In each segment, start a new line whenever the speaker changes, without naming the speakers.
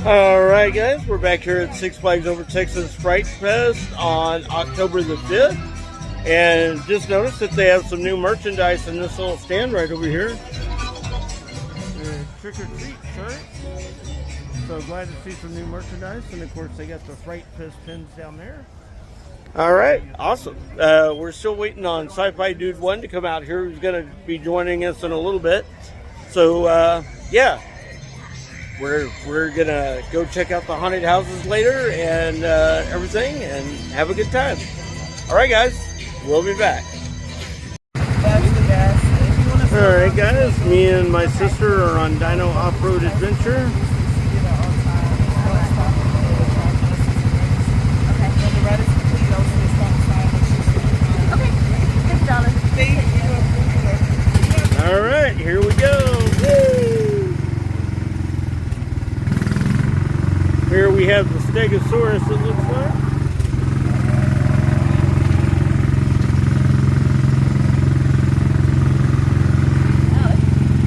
Alright guys, we're back here at Six Flags Over Texas Fright Fest on October the 5th. And just noticed that they have some new merchandise in this little stand right over here. Trick or treat shirt. So glad to see some new merchandise. And of course they got the Fright Fest pins down there. Alright, awesome. We're still waiting on Sci-Fi Dude 1 to come out here. He's going to be joining us in a little bit. So yeah. We're gonna go check out the haunted houses later and everything and have a good time. All right, guys, we'll be back. All right, guys, me and my sister are on Dino Off-Road Adventure. All right, here we go. Here we have the Stegosaurus, it looks like.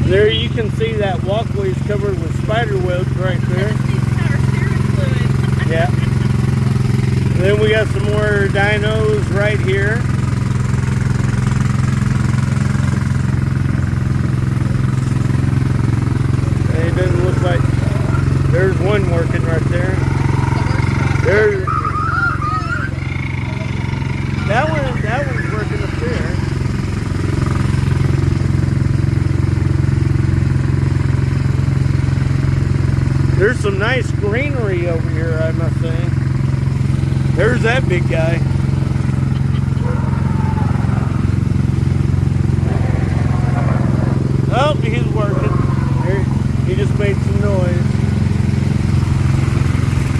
There you can see that walkway is covered with spider webs right there. Yeah. And then we got some more dinos right here. It doesn't look like... There's one working right there. There's that one's working up there. There's some nice greenery over here, I must say. There's that big guy. Oh, he's working. He just made some noise.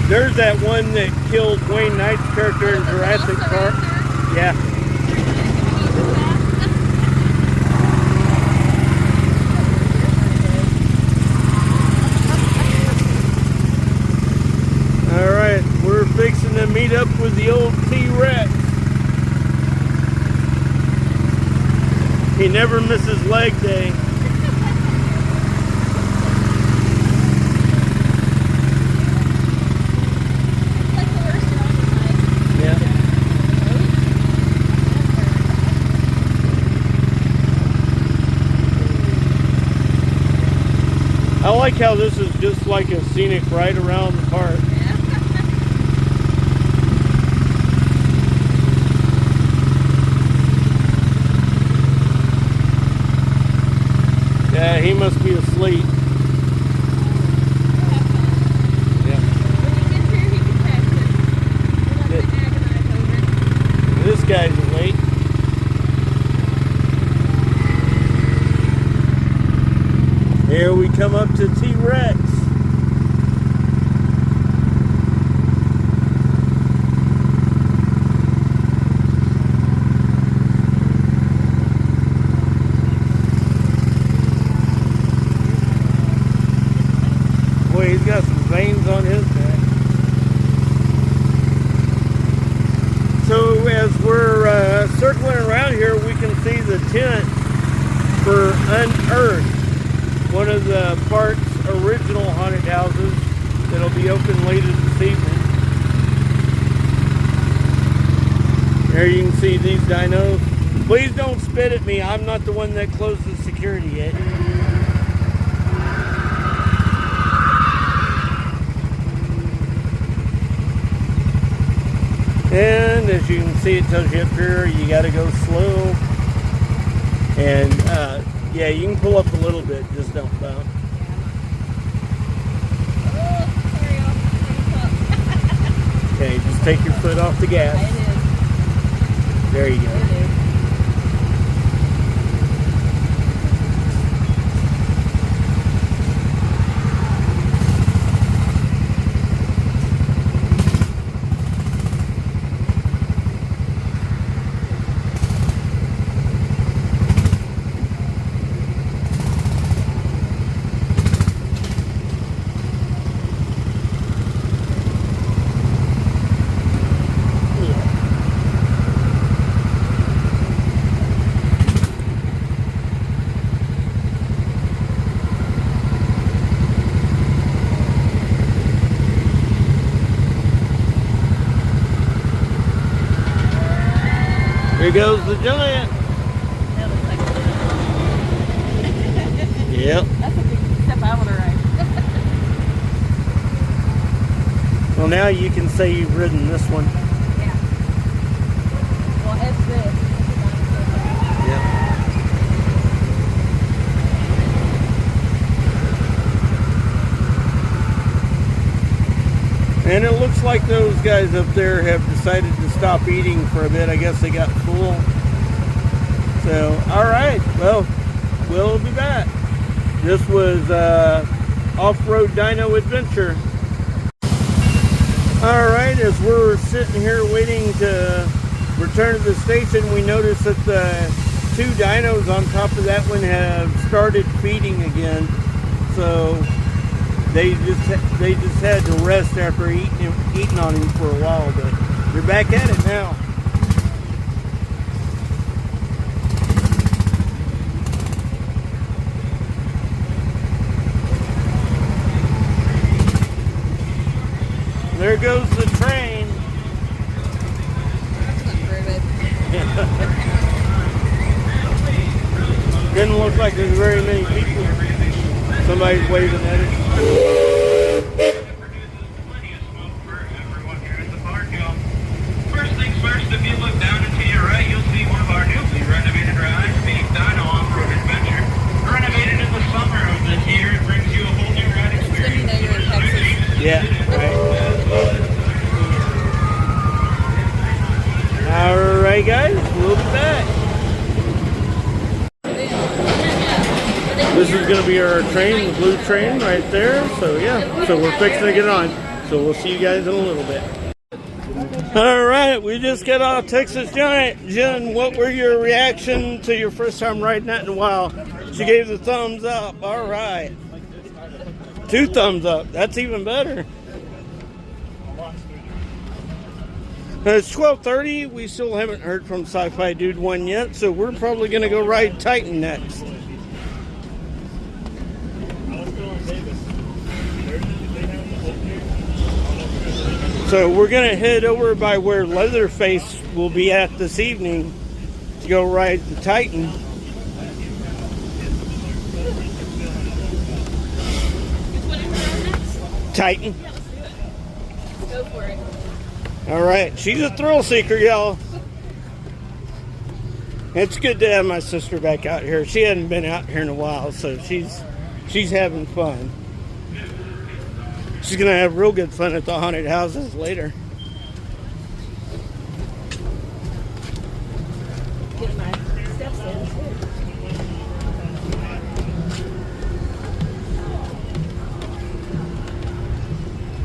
There's that one that killed Wayne Knight's character in Jurassic Park. Yeah. Alright, we're fixing to meet up with the old T-Rex. He never misses leg day. I like how this is just like a scenic ride around the park. Yeah, he must be asleep. Yeah. This guy's awake. Here we come up to T-Rex. Boy, he's got some veins on his neck. So as we're circling around here, we can see the tent for Unearthed, one of the park's original haunted houses that'll be open later this evening. There you can see these dinos. Please don't spit at me. I'm not the one that closed the security yet. And as you can see, it tells you up here, you got to go slow. And yeah, you can pull up a little bit, just don't bump. Okay, just take your foot off the gas. There you go. Here goes the giant.
That looks like
Yep.
that's a big step I want to ride.
Well, now you can say you've ridden this one.
Yeah. Well, it's this.
Yep. And it looks like those guys up there have decided to stop eating for a bit. I guess they got full. So, all right. Well, we'll be back. This was Off-Road Dino Adventure. All right, as we're sitting here waiting to return to the station, we noticed that the two dinos on top of that one have started feeding again. So they just had to rest after eating on him for a while, but they're back at it now. There goes the train. Didn't look like there's very many people. Somebody's waving at it.
First things first, if you look down and to your right, you'll see one of our newly renovated rides, the Dino Off-Road Adventure. Renovated in the summer of this year, it brings you a whole new ride experience.
Let me know you're in Texas.
Yeah, right. Alright guys, we'll be back. This is going to be our train, the blue train right there. So yeah, so we're fixing to get on. So we'll see you guys in a little bit. Alright, we just got off Texas Giant. Jen, what were your reaction to your first time riding that in a while? She gave the thumbs up. Alright. 2 thumbs up. That's even better. It's 12:30. We still haven't heard from Sci-Fi Dude 1 yet, so we're probably going to go ride Titan next. So we're going to head over by where Leatherface will be at this evening to go ride the Titan. Titan.
Go for it.
All right, she's a thrill seeker, y'all. It's good to have my sister back out here. She hadn't been out here in a while, so she's having fun. She's gonna have real good fun at the haunted houses later.
Get my steps in too.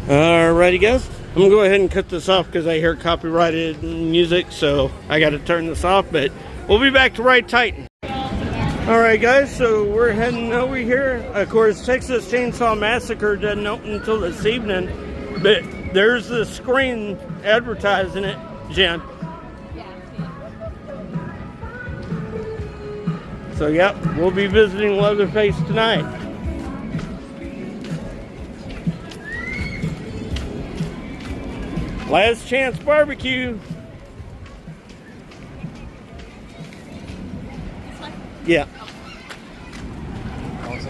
Alrighty, guys. I'm gonna go ahead and cut this off because I hear copyrighted music, so I got to turn this off. But we'll be back to ride Titan. All right, guys. So we're heading over here. Of course, Texas Chainsaw Massacre doesn't open until this evening, but there's the screen advertising it, Jen. So yep, we'll be visiting Leatherface tonight. Last Chance Barbecue. Yeah.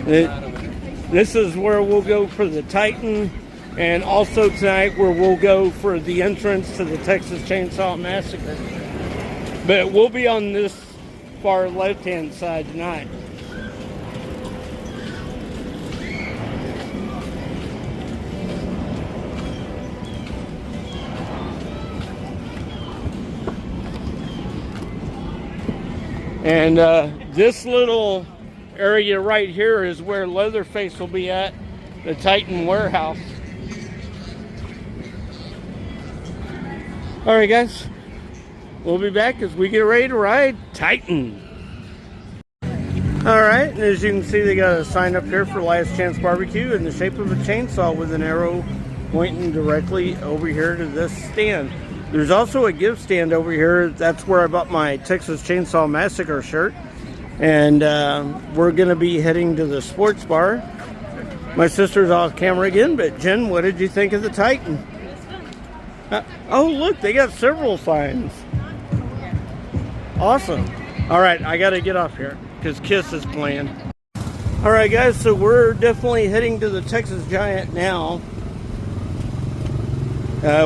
This is where we'll go for the Titan, and also tonight where we'll go for the entrance to the Texas Chainsaw Massacre. But we'll be on this far left-hand side tonight. And this little area right here is where Leatherface will be at, the Titan warehouse. All right, guys, we'll be back as we get ready to ride Titan. All right, and as you can see, they got a sign up here for Last Chance Barbecue in the shape of a chainsaw with an arrow pointing directly over here to this stand. There's also a gift stand over here. That's where I bought my Texas Chainsaw Massacre shirt. And we're going to be heading to the sports bar. My sister's off camera again, but Jen, what did you think of the Titan? Oh, look, they got several signs. Awesome. All right, I got to get off here because Kiss is playing. All right, guys, so we're definitely heading to the Texas Giant now,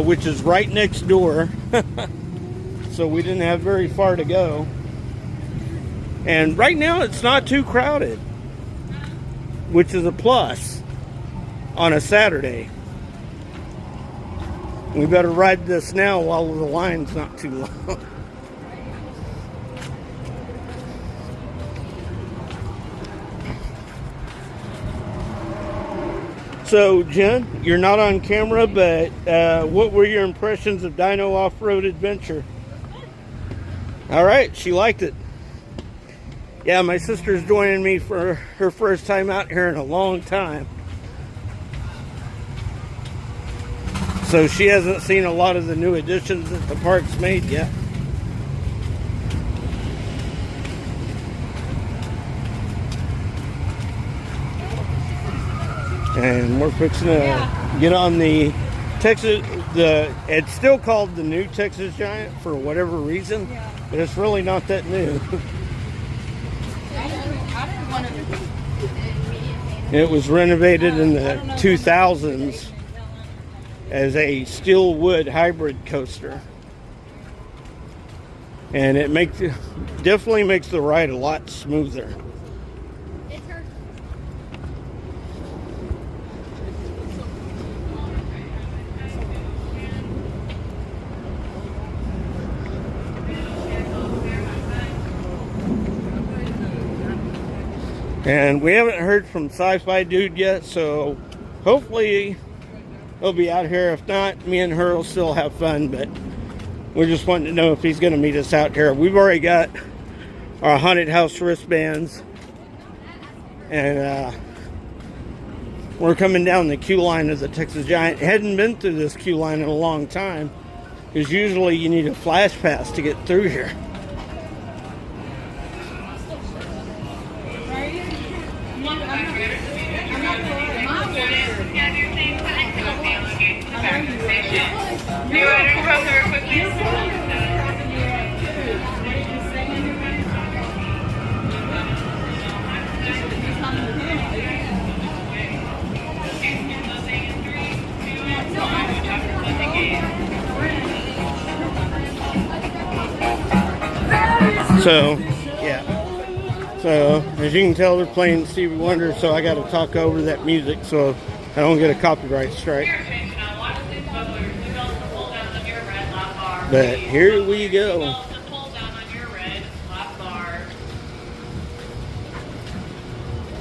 which is right next door. So we didn't have very far to go. And right now it's not too crowded, which is a plus on a Saturday. We better ride this now while the line's not too long. So, Jen, you're not on camera, but what were your impressions of Dino Off-Road Adventure? All right, she liked it. Yeah, my sister's joining me for her first time out here in a long time. So she hasn't seen a lot of the new additions that the park's made yet. And we're fixing to get on the Texas, it's still called the new Texas Giant for whatever reason, but it's really not that new. It was renovated in the 2000s as a steel wood hybrid coaster. And it definitely makes the ride a lot smoother. And we haven't heard from Sci-Fi Dude yet, so hopefully he'll be out here. If not, me and her will still have fun, but we're just wanting to know if he's going to meet us out here. We've already got our haunted house wristbands, and we're coming down the queue line of the Texas Giant. Hadn't been through this queue line in a long time, because usually you need a flash pass to get through here. So, yeah. So, as you can tell, they're playing Stevie Wonder, so I got to talk over that music so I don't get a copyright strike. But here we go.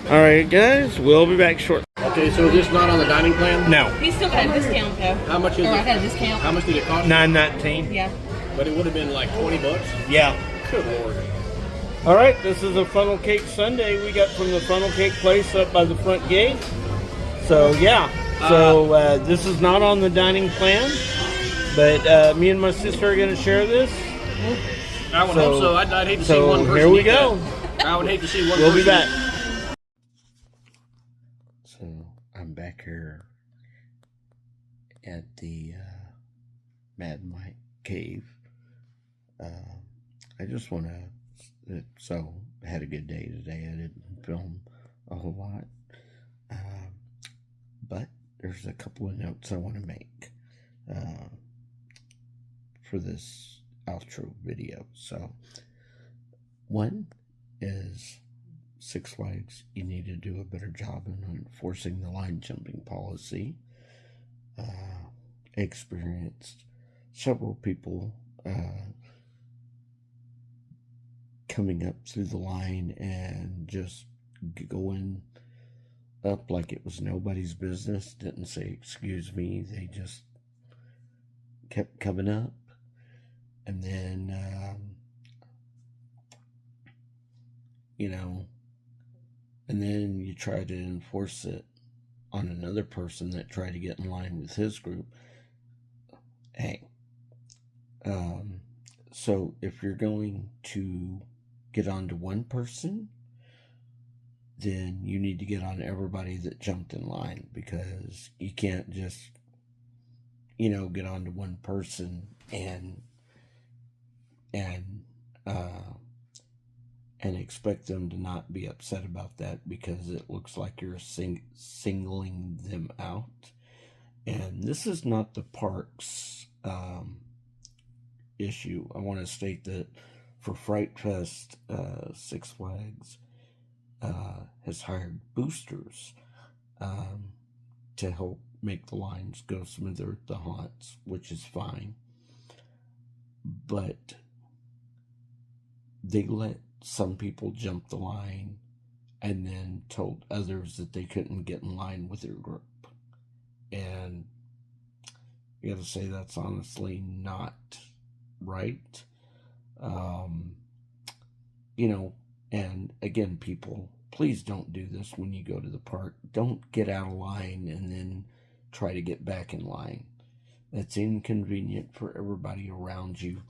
Alright, guys, we'll be back shortly.
Okay, so is this not on the dining plan?
No.
He's still got a discount though.
How much is
Oh,
it?
I got a discount.
How much did it cost?
$9.19.
Yeah.
But it would have been like 20 bucks?
Yeah.
Good Lord.
All right, this is a funnel cake sundae we got from the funnel cake place up by the front gate. So yeah, this is not on the dining plan, but me and my sister are going to share this.
I would hope so. I'd hate to see
so
one person.
Here we
eat
go.
that. I would hate to see one.
We'll
person
be back.
So I'm back here at the Mad Mike Cave. I just want to, so I had a good day today. I didn't film a whole lot, but there's a couple of notes I want to make for this outro video. So one is Six Flags, you need to do a better job in enforcing the line jumping policy. Experienced several people coming up through the line and just going up like it was nobody's business. Didn't say excuse me, they just kept coming up. And then and then you try to enforce it on another person that tried to get in line with his group. Hey, so if you're going to get onto one person, then you need to get on everybody that jumped in line, because you can't just, get onto one person and and expect them to not be upset about that because it looks like you're singling them out. And this is not the park's issue. I want to state that for Fright Fest, Six Flags has hired boosters to help make the lines go smoother at the haunts, which is fine. But they let some people jump the line and then told others that they couldn't get in line with their group. And I gotta say, that's honestly not right. And again, people, please don't do this when you go to the park. Don't get out of line and then try to get back in line. That's inconvenient for everybody around you.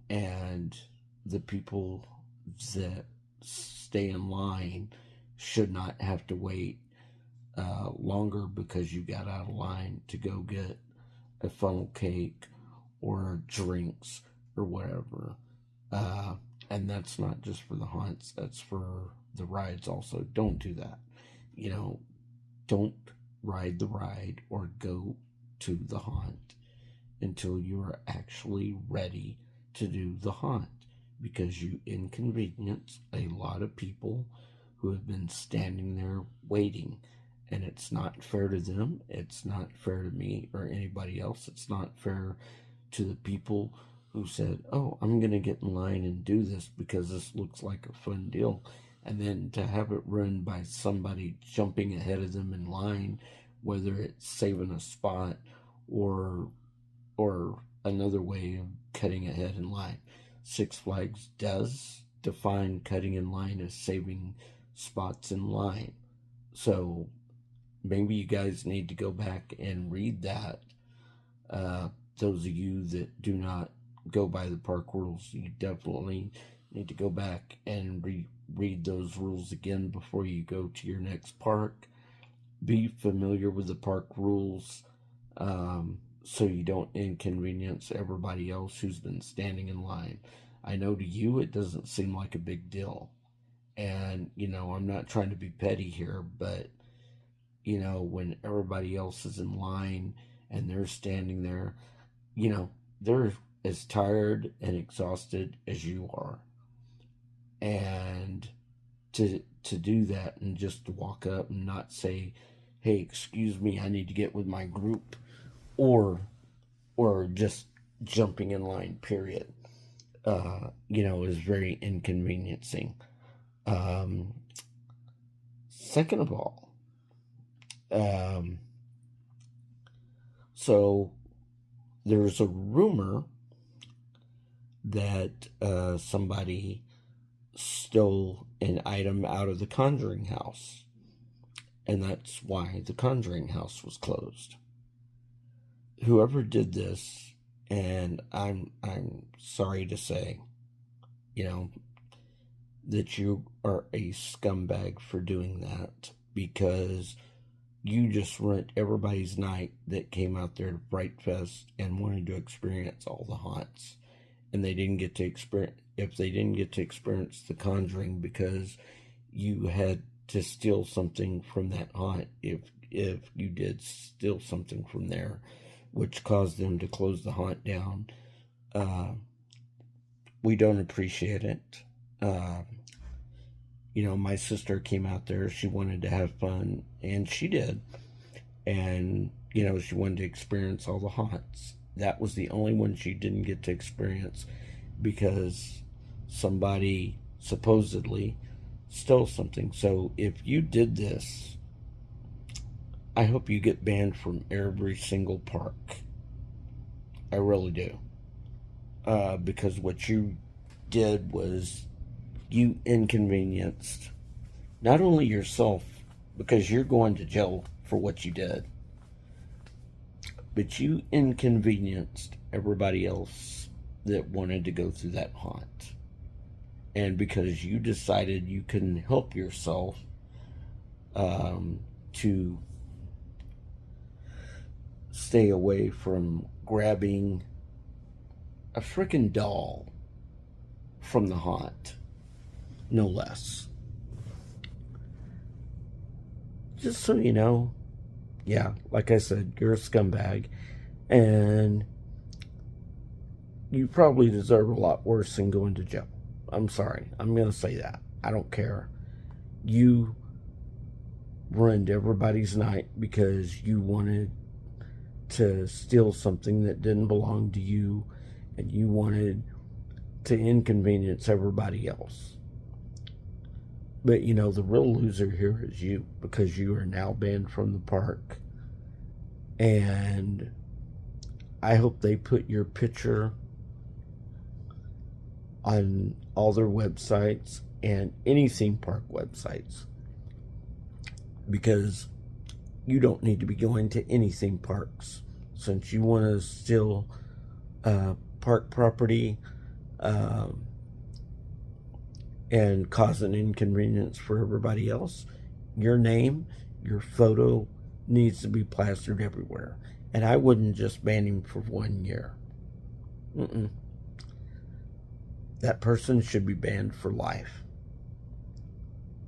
And the people that stay in line should not have to wait longer because you got out of line to go get a funnel cake or drinks or whatever. And that's not just for the haunts, that's for the rides also. Don't do that. Don't ride the ride or go to the haunt until you are actually ready to do the haunt, because you inconvenience a lot of people who have been standing there waiting, and it's not fair to them, it's not fair to me or anybody else, it's not fair to the people who said, oh, I'm going to get in line and do this because this looks like a fun deal, and then to have it ruined by somebody jumping ahead of them in line, whether it's saving a spot or another way of cutting ahead in line. Six Flags does define cutting in line as saving spots in line. So maybe you guys need to go back and read that. Those of you that do not go by the park rules, you definitely need to go back and read those rules again before you go to your next park. Be familiar with the park rules, so you don't inconvenience everybody else who's been standing in line. I know to you it doesn't seem like a big deal, and I'm not trying to be petty here, but when everybody else is in line and they're standing there, they're as tired and exhausted as you are, and to do that and just to walk up and not say, hey, excuse me, I need to get with my group, or just jumping in line, period, is very inconveniencing. Second of all, so there's a rumor that somebody stole an item out of the Conjuring house, and that's why the Conjuring house was closed. Whoever did this, and I'm sorry to say, that you are a scumbag for doing that, because you just ruined everybody's night that came out there to Fright Fest and wanted to experience all the haunts, and they didn't get to experience. If they didn't get to experience the Conjuring because you had to steal something from that haunt, if you did steal something from there, which caused them to close the haunt down, we don't appreciate it. My sister came out there, she wanted to have fun, and she did, and she wanted to experience all the haunts. That was the only one she didn't get to experience because somebody supposedly stole something. So if you did this, I hope you get banned from every single park. I really do. Because what you did was you inconvenienced not only yourself, because you're going to jail for what you did, but you inconvenienced everybody else that wanted to go through that haunt. And because you decided you couldn't help yourself to stay away from grabbing a freaking doll from the haunt, no less. Just so you know, yeah, like I said, you're a scumbag, and you probably deserve a lot worse than going to jail. I'm sorry. I'm going to say that. I don't care. You ruined everybody's night because you wanted to steal something that didn't belong to you, and you wanted to inconvenience everybody else. But, you know, the real loser here is you, because you are now banned from the park. And I hope they put your picture on all their websites and any theme park websites, because you don't need to be going to any theme parks since you want to steal park property and cause an inconvenience for everybody else. Your name, your photo needs to be plastered everywhere. And I wouldn't just ban him for 1 year. That person should be banned for life.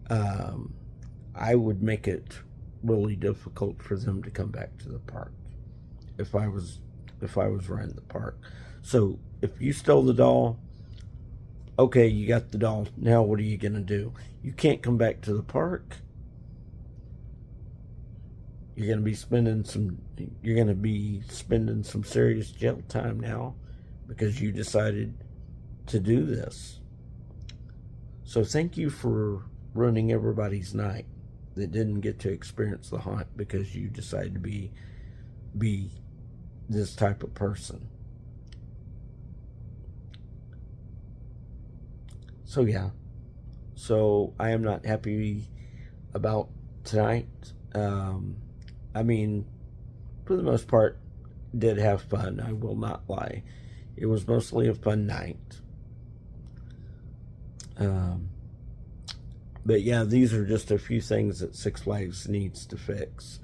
I would make it really difficult for them to come back to the park if I was running the park. So if you stole the doll, okay, you got the doll. Now what are you gonna do? You can't come back to the park. You're gonna be spending some serious jail time now because you decided to do this. So thank you for ruining everybody's night that didn't get to experience the haunt because you decided to be this type of person. So yeah, so I am not happy about tonight. I mean, for the most part, did have fun. I will not lie. It was mostly a fun night. But yeah, these are just a few things that Six Flags needs to fix.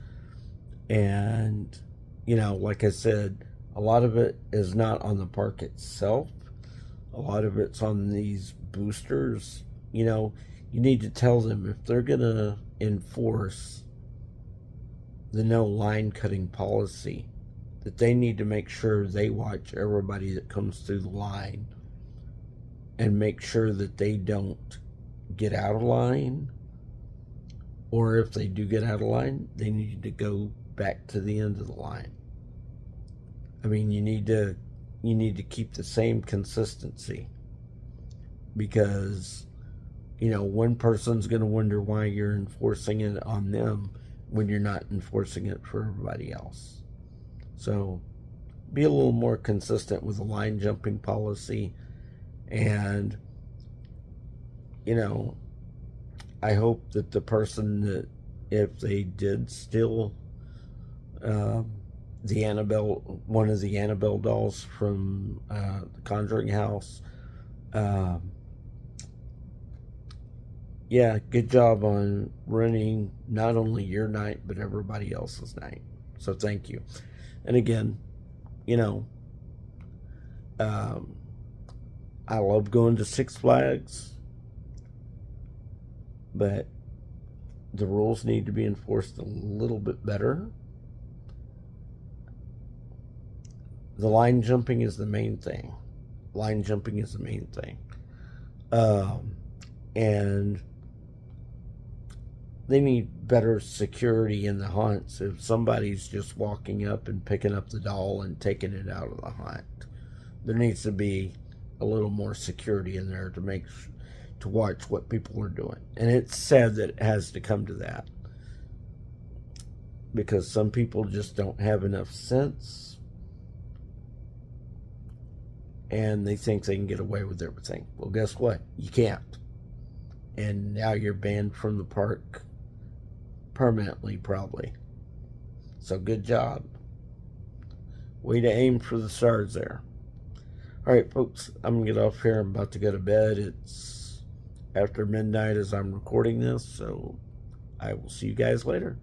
And, you know, like I said, a lot of it is not on the park itself. A lot of it's on these boosters. You know, you need to tell them if they're going to enforce the no line cutting policy, that they need to make sure they watch everybody that comes through the line and make sure that they don't get out of line, or if they do get out of line, they need to go back to the end of the line. I mean, you need to keep the same consistency, because, you know, one person's going to wonder why you're enforcing it on them when you're not enforcing it for everybody else. So be a little more consistent with the line jumping policy. And, you know, I hope that the person that, if they did steal the Annabelle, one of the Annabelle dolls from the Conjuring house, yeah, good job on ruining not only your night, but everybody else's night. So thank you. And again, you know, I love going to Six Flags, but the rules need to be enforced a little bit better. The line jumping is the main thing. Line jumping is the main thing. And they need better security in the haunts. If somebody's just walking up and picking up the doll and taking it out of the haunt, there needs to be a little more security in there to watch what people are doing. And it's sad that it has to come to that, because some people just don't have enough sense and they think they can get away with everything. Well, guess what? You can't. And now you're banned from the park permanently, probably. So good job. Way to aim for the stars there. Alright, folks, I'm going to get off here. I'm about to go to bed. It's after midnight as I'm recording this, so I will see you guys later.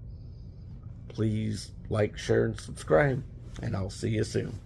Please like, share, and subscribe, and I'll see you soon.